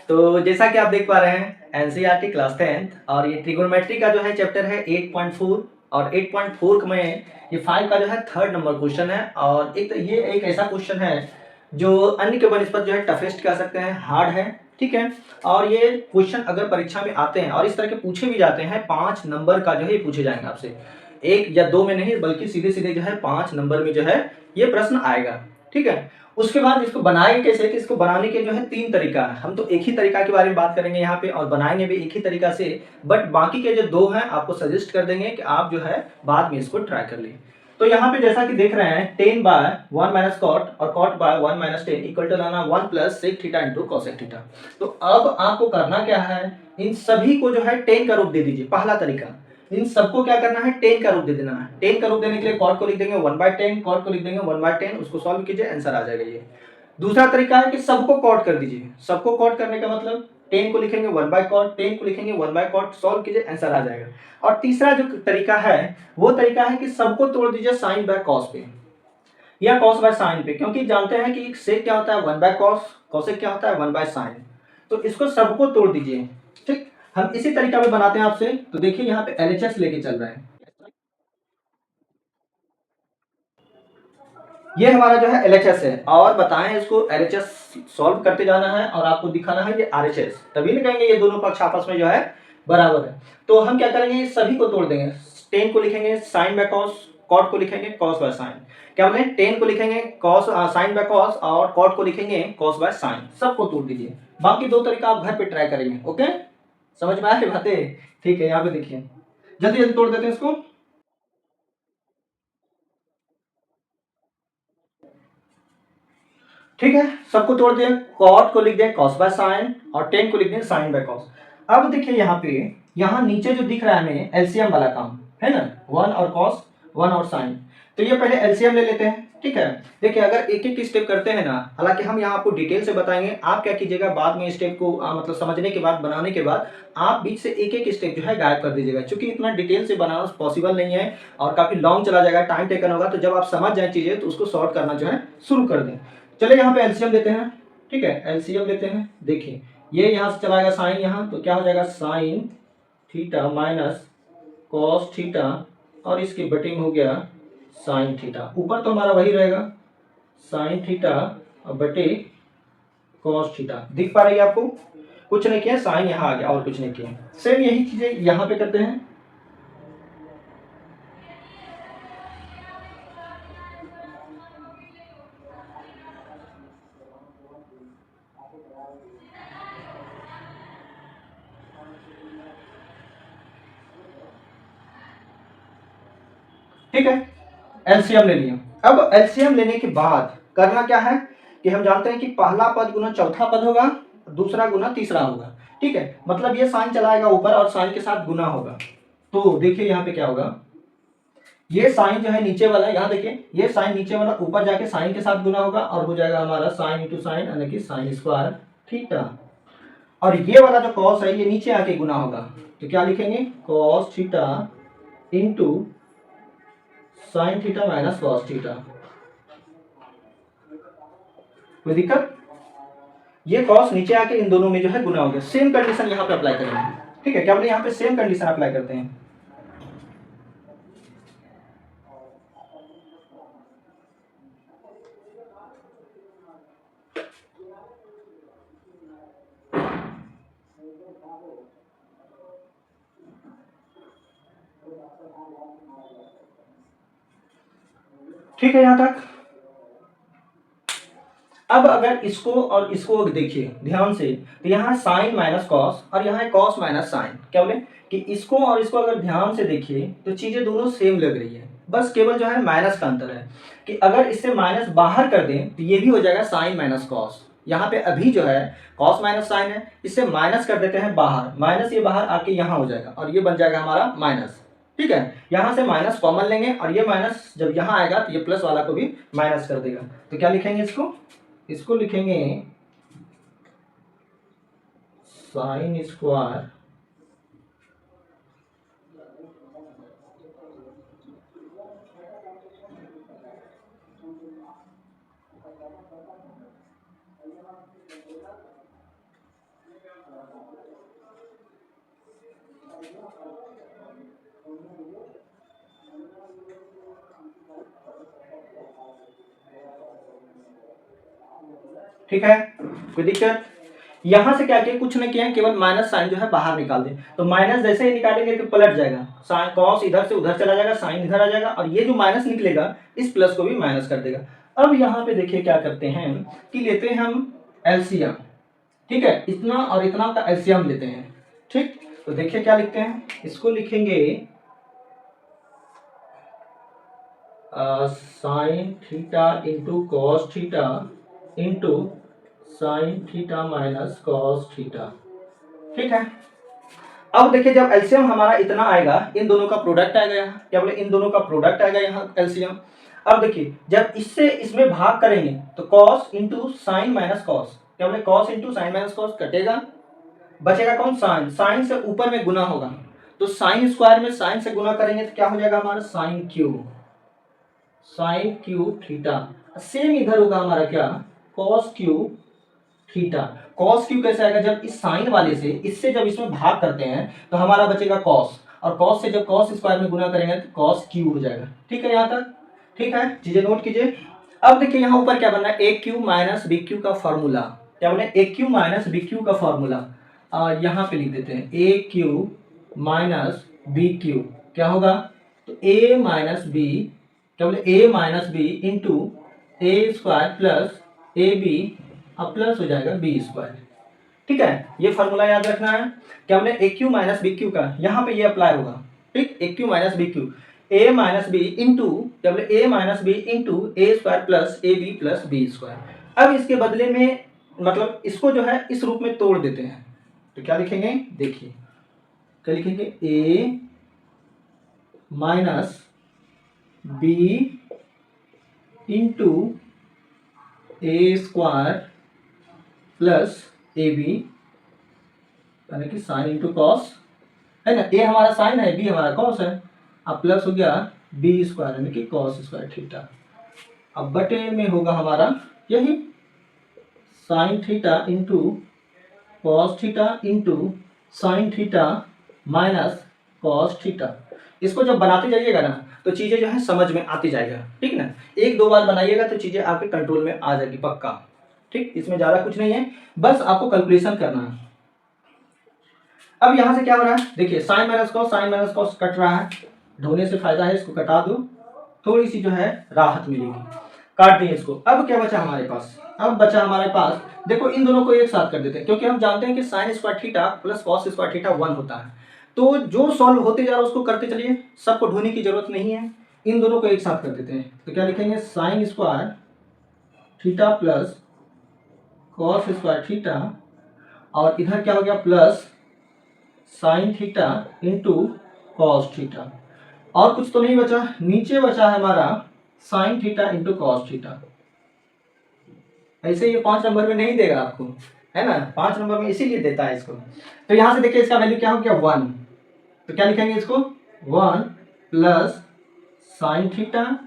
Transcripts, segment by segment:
तो जैसा कि आप देख पा रहे हैं एनसीईआरटी क्लास 10th और ये ट्रिगोनोमेट्री का जो है चैप्टर है 8.4 और 8.4 में ये 5 का जो है थर्ड नंबर क्वेश्चन है और ये एक ऐसा क्वेश्चन है जो अन्य के बनिस्पत जो है टफेस्ट कह सकते हैं, हार्ड है। ठीक है, और ये क्वेश्चन अगर परीक्षा में आते हैं और इस तरह के पूछे भी जाते हैं 5 नंबर का जो है ये पूछे जाएंगे आपसे, 1 या 2 में नहीं बल्कि सीधे सीधे जो है 5 नंबर में जो है ये प्रश्न आएगा। ठीक है, उसके बाद इसको बनाएंगे कैसे कि इसको बनाने के जो है 3 तरीका है। हम तो एक ही तरीका के बारे में बात करेंगे यहाँ पे और बनाएंगे भी एक ही तरीका से, बट बाकी के जो 2 हैं आपको सजेस्ट कर देंगे कि आप जो है बाद में इसको ट्राई कर लीजिए। तो यहाँ पे जैसा कि देख रहे हैं 10 बाय 1 माइनस कॉट और cot by 1 minus 10 equal to लाना 1 plus sec theta into cosec theta. तो अब आपको करना क्या है, इन सभी को जो है 10 का रूप दे दीजिए। पहला तरीका, इन सबको क्या करना है 10 का रूप दे देना है। 10 का रूप देने के लिए कॉट को लिख देंगे 1/10, कॉट को लिख देंगे 1/10, उसको सॉल्व कीजिए आंसर आ जाएगा ये। दूसरा तरीका है कि सबको कॉट कर दीजिए। सबको कॉट करने का मतलब 10 को लिखेंगे 1/cot, 10 को लिखेंगे 1/cot, सॉल्व कीजिए आंसर आ जाएगा। और तीसरा जो तरीका है वो तरीका है कि सबको तोड़ दीजिए साइन बाय कॉस पे या कॉस बाय साइन पे, क्योंकि जानते हैं कि सेक क्या होता है 1/cos, कॉसेक क्या होता है 1/sin। तो इसको सबको तोड़ दीजिए। ठीक, हम इसी तरीका में बनाते हैं आपसे। तो देखिए यहाँ पे एलएचएस लेके चल रहे हैं, ये हमारा जो है एलएचएस है और बताएं इसको एलएचएस सॉल्व करते जाना है और आपको दिखाना है ये आरएचएस, तभी ना कहेंगे ये दोनों पक्ष आपस में जो है बराबर है। तो हम क्या करेंगे सभी को तोड़ देंगे। 10 को लिखेंगे साइन बाय कॉस, कॉट को लिखेंगे कॉस बाय साइन। क्या बोले 10 को लिखेंगे कॉस साइन बाय कॉस और कॉट को लिखेंगे कॉस बाय साइन। सबको तोड़ दीजिए। बाकी 2 तरीका आप घर पे ट्राई करेंगे। ओके, समझ में आ रही बातें? ठीक है, यहाँ पे देखिए जल्दी जल्दी तोड़ देते हैं इसको। ठीक है, सबको तोड़ दिया। कॉट को लिख दिया कॉस बाय साइन और 10 को लिख दिया साइन बाय कॉस। अब देखिए यहाँ पे, यहाँ नीचे जो दिख रहा है हमें एलसीएम वाला काम है ना, 1 और कॉस 1 और साइन। तो ये पहले एलसीएम ले लेते हैं। ठीक है, देखिए अगर एक एक स्टेप करते हैं ना, हालांकि हम यहाँ आपको डिटेल से बताएंगे, आप क्या कीजिएगा बाद में स्टेप को मतलब समझने के बाद बनाने के बाद आप बीच से एक एक स्टेप जो है गायब कर दीजिएगा, क्योंकि इतना डिटेल से बनाना पॉसिबल नहीं है और काफी लॉन्ग चला जाएगा, टाइम टेकन होगा। तो जब आप समझ जाए चीजें तो उसको सॉर्ट करना जो है शुरू कर दें। चलिए यहाँ पे एलसीएम लेते हैं। ठीक है, एलसीएम लेते हैं। देखिए ये यहाँ से चलाएगा साइन, यहाँ तो क्या हो जाएगा sine theta minus cos theta और इसके बटे में हो गया साइन थीटा। ऊपर तो हमारा वही रहेगा साइन थीटा और बटे कॉस थीटा। दिख पा रही है आपको? कुछ नहीं किया, साइन यहाँ आ गया और कुछ नहीं किया। सेम यही चीजें यहाँ पे करते हैं। ठीक है, एलसीएम ले लिया। अब एलसीएम लेने के बाद करना क्या है कि हम जानते हैं कि पहला पद गुना चौथा पद होगा, दूसरा गुना तीसरा होगा। ठीक है, मतलब ये साइन चलाएगा ऊपर और साइन के साथ गुना होगा। तो देखिए यहाँ पे क्या होगा, ये साइन जो है नीचे वाला, यहाँ देखिए ये साइन नीचे वाला ऊपर जाके साइन के साथ गुना होगा और हो जाएगा हमारा साइन इंटू साइन यानी कि साइन स्क्वायर थीटा। और ये वाला जो कॉस है ये नीचे आके गुना होगा, तो क्या लिखेंगे cos theta into sine theta minus cos theta. कोई दिक्कत? ये कॉस नीचे आके इन दोनों में जो है गुना हो गया। सेम कंडीशन यहाँ पे अप्लाई करेंगे। ठीक है, क्या बोले यहाँ पे सेम कंडीशन अप्लाई करते हैं। ठीक है यहाँ तक। अब अगर इसको और इसको देखिए ध्यान से, तो यहाँ साइन माइनस कॉस और यहाँ कॉस माइनस साइन। क्या बोले कि इसको और इसको अगर ध्यान से देखिए तो चीजें दोनों सेम लग रही है, बस केवल जो है माइनस का अंतर है कि अगर इससे माइनस बाहर कर दें तो ये भी हो जाएगा साइन माइनस कॉस। यहाँ पे अभी जो है कॉस माइनस साइन है, इससे माइनस कर देते हैं बाहर, माइनस ये बाहर आके यहाँ हो जाएगा और ये बन जाएगा हमारा माइनस। ठीक है, यहाँ से माइनस कॉमन लेंगे और ये माइनस जब यहाँ आएगा तो ये प्लस वाला को भी माइनस कर देगा। तो क्या लिखेंगे इसको, इसको लिखेंगे साइन स्क्वायर ठीक है, कोई दिक्कत? यहाँ से क्या किया, कुछ नहीं किया, केवल माइनस साइन जो है बाहर निकाल दें। तो माइनस जैसे ही निकालेंगे तो पलट जाएगा, साइन कॉस इधर से उधर चला जाएगा, साइन इधर आ जाएगा, और ये जो माइनस निकलेगा इस प्लस को भी माइनस कर देगा। अब यहाँ पे देखिए क्या करते हैं कि लेते हैं हम एलसीएम, ठीक है, इतना और इतना का एलसीएम लेते हैं। ठीक, तो देखिए क्या लिखते हैं, इसको लिखेंगे sine theta into cos theta into sine theta minus cos theta. ठीक है, अब देखिए जब एलसीएम हमारा इतना आएगा, इन दोनों का प्रोडक्ट आएगा, यहाँ क्या बोले, इन दोनों का प्रोडक्ट आएगा यहाँ एलसीएम। अब देखिए जब इससे इसमें भाग करेंगे तो cos into sine minus cos, क्या बोले, cos into sine minus cos कटेगा, बचेगा कौन, साइन, साइन से ऊपर में गुना होगा, तो साइन स्क्वायर में साइन से गुना करेंगे तो क्या हो जाएगा हमारा साइन क्यूब थीटा। सेम इधर होगा हमारा क्या, cos cube theta. Cos cube कैसे आएगा, जब इस साइन वाले से इससे जब इसमें भाग करते हैं तो हमारा बचेगा कॉस, और कॉस से जब कॉस स्क्वायर में गुना करेंगे तो कॉस क्यूब हो जाएगा। ठीक है यहाँ तक, ठीक है, चीजें नोट कीजिए। अब देखिए यहाँ ऊपर क्या बनना है, a Q minus B Q का फॉर्मूला, क्या बोले, ए क्यू माइनस बी क्यू का फॉर्मूला, यहाँ पे लिख देते हैं a Q minus B q, क्या होगा, तो ए माइनस बी, क्या बोले, ए माइनस बी इंटू ए स्क्वायर प्लस ए बी, अब प्लस हो जाएगा बी स्क्वायर। ठीक है, ये फॉर्मूला याद रखना है, क्या बोले, ए क्यू माइनस बी क्यू का, यहाँ पे ये अप्लाई होगा। ठीक, A Q minus B Q, A minus B into, क्या बोले, ए माइनस बी इंटू ए स्क्वायर प्लस ए बी प्लस बी स्क्वायर। अब इसके बदले में मतलब इसको जो है इस रूप में तोड़ देते हैं, तो क्या लिखेंगे, देखिए क्या लिखेंगे, A minus B into A square plus A B, यानी कि साइन इंटू कॉस है ना, ए हमारा साइन है, बी हमारा कॉस है, अब प्लस हो गया बी स्क्वायर यानी कि कॉस स्क्वायर थीटा। अब बटे में होगा हमारा यही sine theta into cos theta into sine theta minus cos theta. इसको जब बनाते जाइएगा ना तो चीज़ें जो है समझ में आती जाएगा। ठीक ना, एक दो बार बनाइएगा तो चीज़ें आपके कंट्रोल में आ जाएगी पक्का। ठीक, इसमें ज़्यादा कुछ नहीं है, बस आपको कैलकुलेशन करना है। अब यहाँ से क्या हो रहा है, देखिए साइन माइनस कॉस कट रहा है, ढोने से फायदा है, इसको कटा दो, थोड़ी सी जो है राहत मिलेगी, काट दिए इसको। अब क्या बचा हमारे पास, अब बचा हमारे पास, देखो इन दोनों को एक साथ कर देते हैं, क्योंकि हम जानते हैं कि sine square theta plus cos square theta 1 होता है। तो जो सॉल्व होते जा रहा है उसको करते चलिए, सबको ढूंढने की जरूरत नहीं है, इन दोनों को एक साथ कर देते हैं। तो क्या लिखेंगे, sine square theta plus cos square theta, और इधर क्या हो गया plus sine theta into cos theta, और कुछ तो नहीं बचा, नीचे बचा है हमारा sine theta into cos theta. ऐसे ये 5 नंबर में नहीं देगा आपको, है ना, 5 नंबर में इसीलिए देता है इसको। तो यहां से देखिए इसका वैल्यू क्या हो गया 1, तो क्या लिखेंगे इसको 1 plus sine theta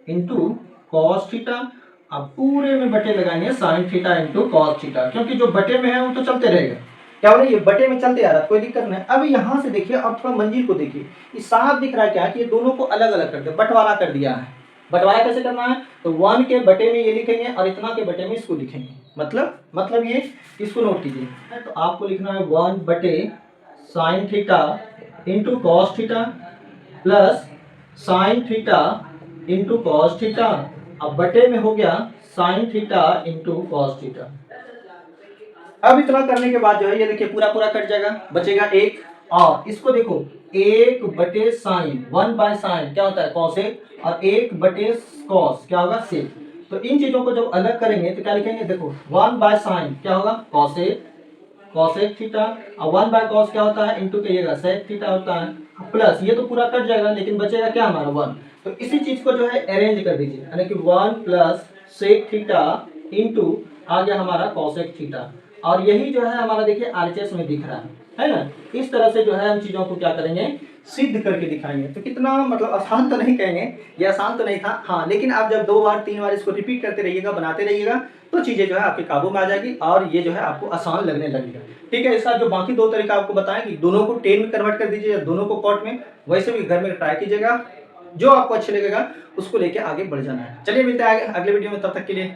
into cos theta, अब पूरे में बटे लगाएंगे sine theta into cos theta, क्योंकि जो बटे में है वो तो चलते रहेगा, क्या बोले, ये बटे में चलते आ रहा है, कोई दिक्कत नहीं। अब यहाँ से देखिए, अब थोड़ा मंजिल को देखिए, ये साफ दिख रहा है क्या कि ये दोनों को अलग अलग कर दिया, बंटवारा कर दिया है। बंटवारा कैसे करना है, तो 1 के बटे में ये लिखेंगे और इतना के बटे में इसको लिखेंगे, मतलब ये, इसको नोट कीजिए। तो आपको लिखना है 1 बटे sine theta into cos theta plus sine theta into cos theta, अब बटे में हो गया sine theta into cos theta. अब इतना करने के बाद जो है ये देखिए पूरा पूरा कट जाएगा, बचेगा 1, और इसको देखो 1 बटे साइन, 1 बाय साइन क्या होता है कॉसेक, और 1 बटे कॉस क्या होगा सेक। तो इन चीजों को जब अलग करेंगे तो क्या लिखेंगे, देखो 1 बाय साइन क्या होगा कॉसेक थीटा, और 1 बाय कॉस क्या होता है, इंटू कहिएगा सेक थीटा होता है, प्लस ये तो पूरा कट जाएगा लेकिन बचेगा क्या हमारा 1। तो इसी चीज को जो है अरेंज कर दीजिए, यानी कि 1 प्लस सेक थीटा इंटू आ गया हमारा कॉसेक थीटा, और यही जो है हमारा देखिए आरएचएस में दिख रहा है ना। इस तरह से जो है हम चीज़ों को क्या करेंगे, सिद्ध करके दिखाएंगे। तो कितना मतलब आसान तो नहीं कहेंगे, ये आसान तो नहीं था, हाँ, लेकिन आप जब 2 बार 3 बार इसको रिपीट करते रहिएगा, बनाते रहिएगा, तो चीज़ें जो है आपके काबू में आ जाएगी और ये जो है आपको आसान लगने लगेगा। ठीक है, इसका जो बाकी 2 तरीका आपको बताएं कि दोनों को 10 में कन्वर्ट कर दीजिए या दोनों को कॉट में, वैसे भी घर में ट्राई कीजिएगा, जो आपको अच्छे लगेगा उसको लेके आगे बढ़ जाना है। चलिए मिलते हैं अगले वीडियो में, तब तक के लिए